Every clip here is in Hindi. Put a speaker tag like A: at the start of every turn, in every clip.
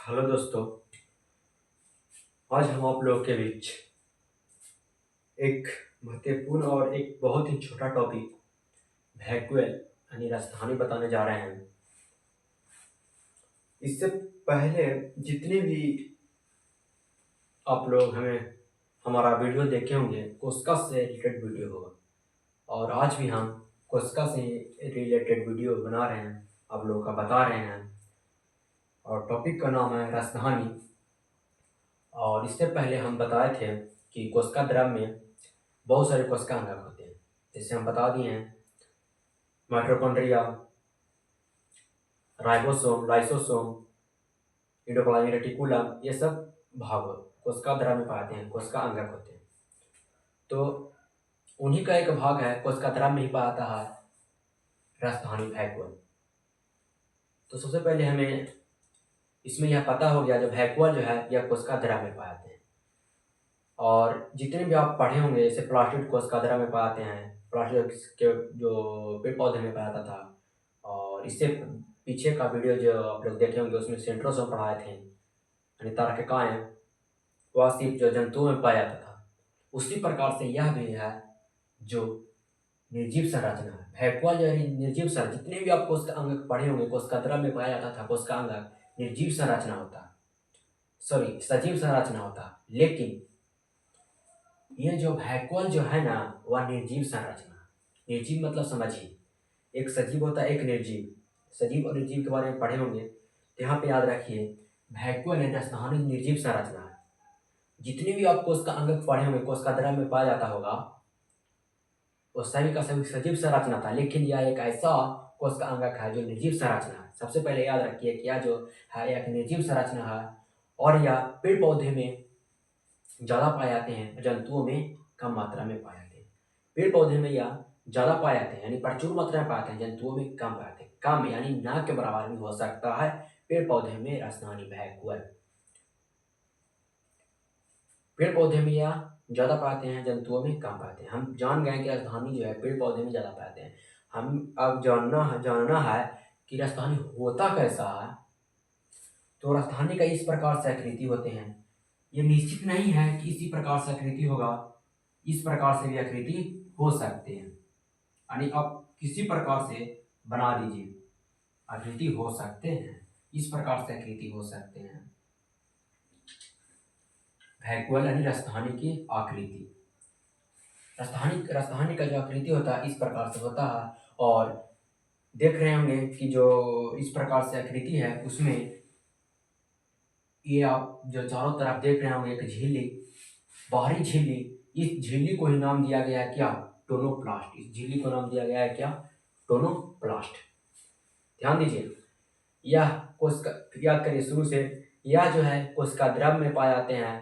A: हेलो दोस्तों। आज हम आप लोगों के बीच एक महत्वपूर्ण और एक बहुत ही छोटा टॉपिक वैक्यूएल यानी राजधानी बताने जा रहे हैं। इससे पहले जितने भी आप लोग हमारा वीडियो देखे होंगे कोस्का से रिलेटेड वीडियो होगा, और आज भी हम कोस्का से रिलेटेड वीडियो बना रहे हैं, आप लोगों का बता रहे हैं। और टॉपिक का नाम है राजधानी। और इससे पहले हम बताए थे कि कोशिका द्रव में बहुत सारे कोशिका अंगक होते हैं। जैसे हम बता दिए हैं mitochondria, ribosome, lysosome, endoplasmic reticulum, ये सब भाग कोशिका द्रव में पाते हैं, कोशिका अंगक होते हैं। तो उन्हीं का एक भाग है कोशिका द्रव में ही पाया जाता है राजधानी वैक्यूअल। तो सबसे पहले हमें इसमें यह पता हो गया जो वैक्यूअल जो है यह कोशिका द्रव में पाए जाते हैं। और जितने भी आप पढ़े होंगे जैसे प्लास्टिड कोशिका द्रव में पाते हैं, प्लास्टिड के जो पेड़ पौधे में पाया जाता था। और इससे पीछे का वीडियो जो आप लोग देखे होंगे उसमें सेंट्रोसोम पढ़ाए थे, यानी तारककाएं, वह सिर्फ जो जंतुओं में पाया जाता था। उसी प्रकार से यह भी है जो निर्जीव संरचना है वैक्यूअल जो निर्जीव संरचना, जितने भी आप कोशिका अंग पढ़े होंगे कोशिका द्रव में पाया जाता था कोशिका अंग निर्जीव संरचना होता, सॉरी सजीव संरचना होता। लेकिन ये जो वैक्यूअल जो है ना वह निर्जीव संरचना। निर्जीव मतलब समझिए, एक सजीव होता है एक निर्जीव। सजीव और निर्जीव के बारे में पढ़े होंगे, तो यहाँ पे याद रखिए वैक्यूअल है राजधानी निर्जीव संरचना है। जितने भी आप कोशिका अंग पढ़े होंगे कोशिका द्रव में पाया जाता होगा वो सभी का सभी सजीव संरचना था। लेकिन यह एक ऐसा कोशिका अंगक है जो निर्जीव संरचना है। सबसे पहले याद रखिए कि यह जो है एक निर्जीव संरचना है, और यह पेड़ पौधे में ज़्यादा पाए जाते हैं, जंतुओं में कम मात्रा में पाए जाते हैं। पेड़ पौधे में यह ज़्यादा पाए जाते हैं यानी प्रचुर मात्रा में पाए जाते हैं, जंतुओं में कम पाए जाते हैं। कम यानी ना के बराबर भी हो सकता है पेड़ पौधे में राजधानी वैक्यूअल। पेड़ पौधे में यह ज़्यादा पाते हैं, जंतुओं में कम पाते हैं। हम जान गए कि राजधानी जो है पेड़ पौधे में ज़्यादा पाते हैं। हम अब जानना है कि राजधानी होता कैसा है। तो राजधानी का इस प्रकार से आकृति होते हैं। ये निश्चित नहीं है कि इसी प्रकार से आकृति होगा, इस प्रकार से भी आकृति हो सकते हैं। यानी आप किसी प्रकार से बना दीजिए, आकृति हो सकते हैं, इस प्रकार से आकृति हो सकते हैं। वैक्यूअल यानी राजधानी की आकृति। राजधानी का जो आकृति होता है इस प्रकार से होता है। और देख रहे होंगे कि जो इस प्रकार से आकृति है उसमें ये आप जो चारों तरफ देख रहे होंगे एक झिल्ली, बाहरी झिल्ली। इस झिल्ली को ही नाम दिया गया है क्या? टोनोप्लास्ट। इस झिल्ली को नाम दिया गया है क्या? टोनोप्लास्ट। ध्यान दीजिए, यह कोशिका, याद करिए शुरू से, यह जो है कोशिका द्रव में पाए जाते हैं,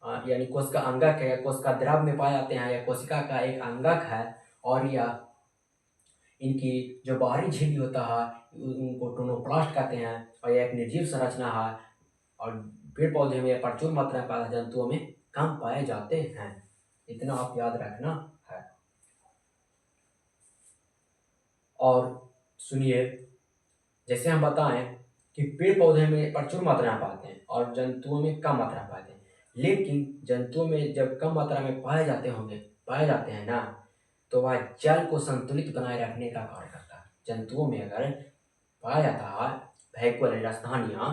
A: यानी कोशिका अंगक है, कोशिका द्रव में पाए जाते हैं, यह कोशिका का एक अंगक है। और यह इनकी जो बाहरी झिल्ली होता है उनको टोनोप्लास्ट कहते हैं। और यह एक निर्जीव संरचना है, और पेड़ पौधे में प्रचुर मात्रा में पाए, जंतुओं में कम पाए जाते हैं। इतना आप याद रखना है। और सुनिए, जैसे हम बताएं कि पेड़ पौधे में प्रचुर मात्रा में पाते हैं और जंतुओं में कम मात्रा में पाते हैं। लेकिन जंतुओं में जब कम मात्रा में पाए जाते हैं ना, तो वह जल को संतुलित बनाए रखने का कार्य करता है। जंतुओं में अगर पाया जाता है वैक्यूअल राजधानियाँ,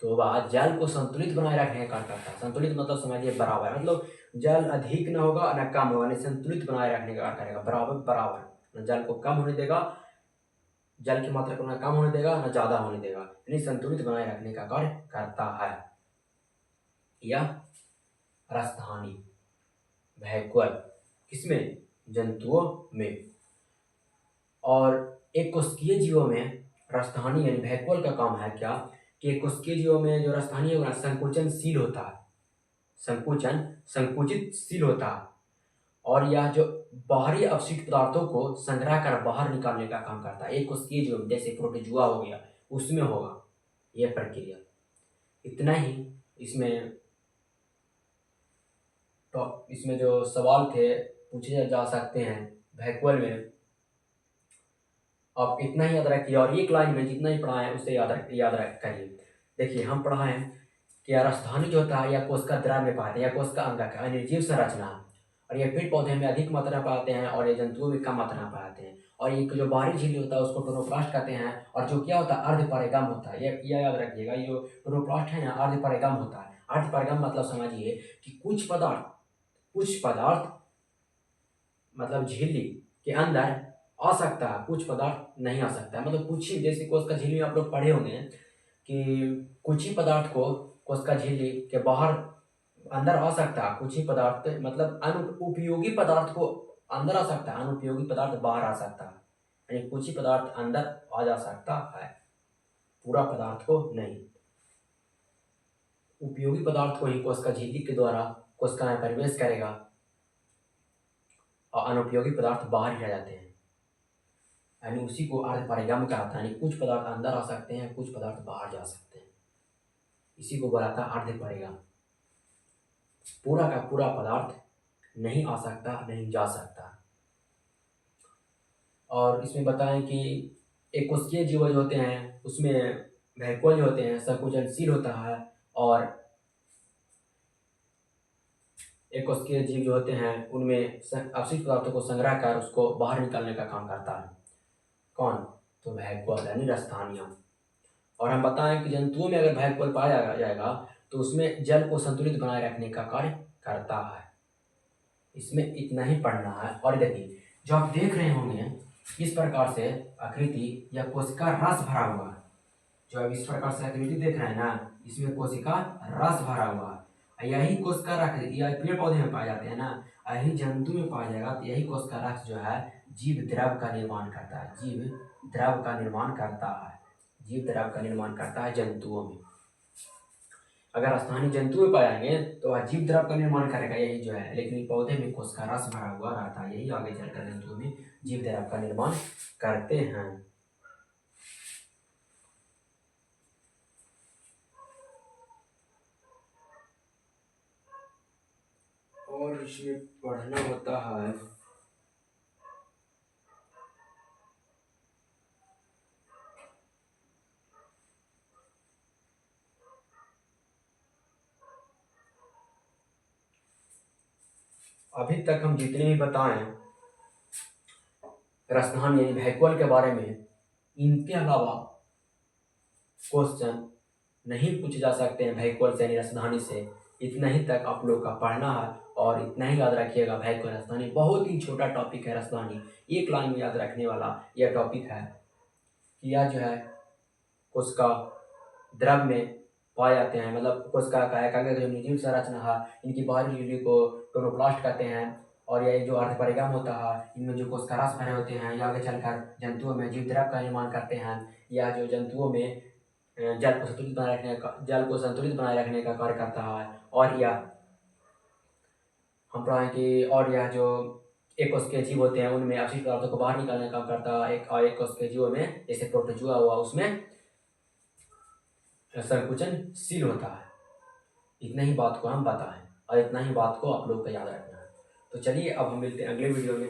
A: तो वह जल को संतुलित बनाए रखने का कार्य करता है। संतुलित मतलब समझिए बराबर, मतलब जल अधिक न होगा न कम होगा, नहीं संतुलित बनाए रखने का कार्य करेगा। बराबर बराबर, न जल को कम होने देगा, जल की मात्रा को न कम होने देगा न ज़्यादा होने देगा, यानी संतुलित बनाए रखने का कार्य करता है यह राजधानी वैक्यूअल। किसमें? जंतुओं में। और एक कोशिकीय जीवों में राजधानी यानी वैक्यूअल का काम है क्या कि एक कोशिकीय जीवों में जो राजधानी है संकुचनशील होता है, संकुचितशील होता है। और यह जो बाहरी अवशिष्ट पदार्थों को संग्रह कर बाहर निकालने का काम करता है। एक कोशिकीय जीव जैसे प्रोटोजुआ हो गया, उसमें होगा यह प्रक्रिया। इतना ही इसमें, तो इसमें जो सवाल थे पूछे जा सकते हैं वैक्यूअल में, आप इतना ही याद रखिए। और एक लाइन में जितना ही पढ़ा है उससे याद रख करिए। देखिए हम पढ़ा है कि राजधानी जो होता है या कोशिका द्रव्य में पाते हैं या कोशिका अंगक है निर्जीव संरचना, और ये पेड़ पौधे में अधिक मात्रा में पाते हैं और ये जंतुओं में कम मात्रा में पाते हैं। और ये जो बाहरी झिल्ली होता है उसको टोनोप्लास्ट कहते हैं, और जो क्या होता है अर्धपरागम होता है। ये याद रखिएगा, ये जो टोनोप्लास्ट है ना अर्धपरागम होता है। अर्धपरागम मतलब समझिए कि कुछ पदार्थ मतलब झिल्ली के अंदर आ सकता है, कुछ पदार्थ नहीं आ सकता है। मतलब कुछ ही, जैसे कोशिका झिल्ली में आप लोग पढ़े होंगे कि कुछ ही पदार्थ को कोशिका झिल्ली के बाहर अंदर आ सकता है, कुछ ही पदार्थ मतलब अनुपयोगी पदार्थ को अंदर आ सकता है, अनुपयोगी पदार्थ बाहर आ सकता है। यानी कुछ ही पदार्थ अंदर आ जा सकता है, पूरा पदार्थ को नहीं। उपयोगी पदार्थ को ही कोशिका झिल्ली के द्वारा कोशिका में प्रवेश करेगा और अनुपयोगी पदार्थ बाहर ही रह जाते हैं। यानी उसी को अर्धपरिगम कहता है, यानी कुछ पदार्थ अंदर आ सकते हैं, कुछ पदार्थ बाहर जा सकते हैं। इसी को बोलाता है अर्धपरिगम। पूरा का पूरा पदार्थ नहीं आ सकता, नहीं जा सकता। और इसमें बताएं कि एक कोशिकीय जीव जो होते हैं उसमें वैक्यूल जो होते हैं संकुचनशील होता है, और एक कोशिकीय जीव जो होते हैं उनमें अपशिष्ट पदार्थों को संग्रह कर उसको बाहर निकालने का काम करता है। कौन? तो वैक्यूल यानी राजधानियाँ। और हम बताएं कि जंतुओं में अगर वैक्यूल पाया जाएगा तो उसमें जल को संतुलित बनाए रखने का कार्य करता है। इसमें इतना ही पढ़ना है। और देखिए जो आप देख रहे होंगे इस प्रकार से आकृति या कोशिका रस भरा हुआ है, जो अब इस प्रकार से आकृति देख रहे हैं ना, इसमें कोशिका रस भरा हुआ है। यही कोशिका रस या पेड़ पौधे में पाए जाते हैं ना, यही जंतु में पाया जाएगा। तो यही कोशिका रस जो है जीव द्रव का निर्माण करता है, जीव द्रव का निर्माण करता है, जीव द्रव का निर्माण करता है जंतुओं में। अगर स्थानीय जंतु में पाएंगे तो वह जीव द्रव का निर्माण करेगा, यही जो है। लेकिन पौधे में कोशिका रस भरा हुआ रहता है, यही आगे चलकर जंतुओं में जीव द्रव का निर्माण करते हैं। और इसमें पढ़ना होता है अभी तक हम जितने भी बताएं रसधानी यानी वैक्यूल के बारे में, इनके अलावा क्वेश्चन नहीं पूछे जा सकते हैं वैक्यूल से यानी रसधानी से। इतना ही तक आप लोग का पढ़ना है, और इतना ही याद रखिएगा। वैक्यूल रसधानी बहुत ही छोटा टॉपिक है। रसधानी एक लाइन में याद रखने वाला यह टॉपिक है कि यह जो है कोशिका द्रव में पाए जाते हैं। मतलब कोशिका का एकांग जो निर्जीव संरचना है, इनकी बाहरी झिल्ली को टोनोप्लास्ट कहते हैं। और यह जो अर्धपरिगम होता है, इनमें जो कोशिका रस भरे होते हैं, ये आगे चलकर जंतुओं में जीव द्रव का निर्माण करते हैं। यह जो जंतुओं में जल को संतुलित बनाए रखने का कार्य करता है। और यह हम पढ़ाएं कि और यह जो एक कोशिकीय जीव होते हैं उनमें अपशिष्ट पदार्थों को बाहर निकालने का काम करता है। एक कोशिकीय जीवों में जैसे प्रोटोजुआ हुआ, उसमें संकुचनशील होता है। इतना ही बात को हम बताएं, और इतना ही बात को आप लोग को याद रखना है। तो चलिए अब हम मिलते हैं अगले वीडियो में।